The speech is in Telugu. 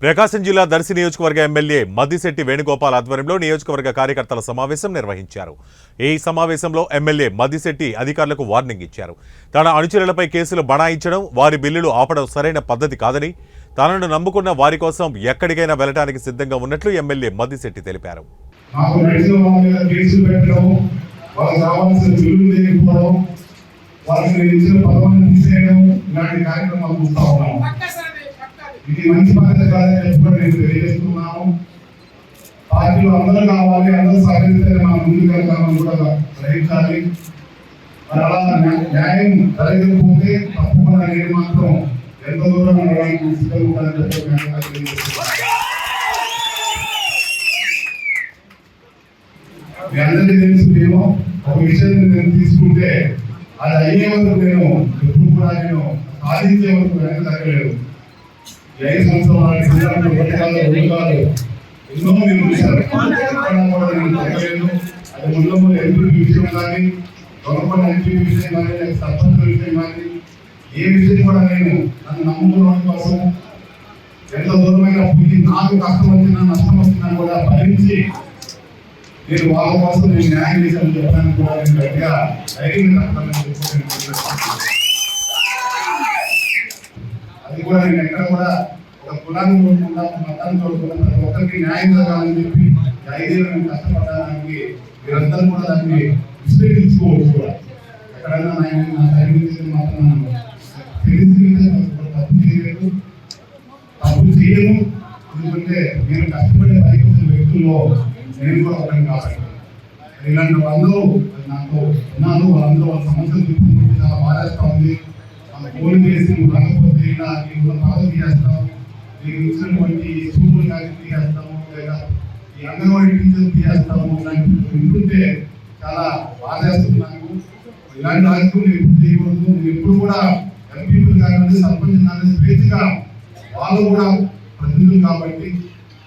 ప్రకాశం జిల్లా దర్శి నియోజకవర్గ ఎమ్మెల్యే మద్దిశెట్టి వేణుగోపాల్ ఆధ్వర్యంలో నియోజకవర్గ కార్యకర్తల సమావేశం నిర్వహించారు. ఈ సమావేశంలో ఎమ్మెల్యే మద్దిశెట్టి అధికారులకు వార్నింగ్ ఇచ్చారు. తన అనుచరులపై కేసులు బనాయించడం, వారి బిల్లులు ఆపడం సరైన పద్ధతి కాదని, తనను నమ్ముకున్న వారి కోసం ఎక్కడికైనా వెళ్లడానికి సిద్ధంగా ఉన్నట్లు ఎమ్మెల్యే మద్దిశెట్టి తెలిపారు. ఇది మంచి పద్ధతి కాదని చెప్పి నేను తెలియజేస్తున్నాను. పార్టీలో అందరూ కావాలి, అందరూ సహకరిస్తే మనం ముందుకు వెళ్తామని కూడా గ్రహించాలి. మరి అలా న్యాయం జరగకపోతే తప్పకుండా నేను మాత్రం ఎంత దూరం నడవడానికి సిద్ధంగా చెప్పి మీ అందరికీ తెలుసు. నేను ఒక విషయం నేను తీసుకుంటే అది అయ్యే వరకు నేను ఎప్పుడు కూడా నేను సాధించే వరకు వెనక తగ్గలేదు. 5 సంవత్సరాలు ఎన్నో నేను చూశాను. అది ముందు ఎంపీ విషయం కానీ, గవర్నమెంట్ ఎంపీ విషయం కానీ, సర్పంచ్ విషయం కానీ, ఏ విషయం కూడా నేను నన్ను నమ్ముకున్న కోసం ఎంత దూరమైన నాకు కష్టం వచ్చినా నష్టం వచ్చినా కూడా భరించి నేను వాళ్ళ కోసం నేను న్యాయం చేశాను చెప్పడానికి కూడా నేను గట్టిగా ధైర్యంగా అది కూడా నేను ఎక్కడ కూడా ఒక కులాన్ని కోరుకుంటా, మతాన్ని కోరుకుంటా, ప్రతి ఒక్కరికి న్యాయం జరగాలని చెప్పి 5 ఏళ్ళు నేను కష్టపడడానికి మీరందరూ కూడా దాన్ని విశ్లేషించుకోవచ్చు. కూడా ఎక్కడైనా నా సైన్ మాత్రం తెలిసి తప్పు చేయలేదు, తప్పు చేయను. ఎందుకంటే నేను కష్టపడే పైకి వ్యక్తుల్లో నేను కూడా ఒకరిని కాబట్టి ఇలాంటి వాళ్ళు నాకు ఉన్నాను. వాళ్ళందరూ వాళ్ళ సమస్యలు చెప్పుకుంటే చాలా బాధేస్తా ఉంది. ఫోన్ చేసి రాకపోతే ఇలా నీకు పదవి తీసేస్తాం, నీకు ఇచ్చినటువంటి స్కూల్ కానీ తీసేస్తాము, లేదా ఈ అంగన్వాడీ టీచర్లు తీసేస్తాము, ఇలాంటి వింటుంటే చాలా బాధేస్తున్నాను. ఇలాంటి రాజకీయం ఎప్పుడు చేయకూడదు. ఎప్పుడు కూడా ఎంపీలు కానీ సర్పంచ్ కానీ స్వేచ్ఛగా వాళ్ళు కూడా ప్రతినిధులు కాబట్టి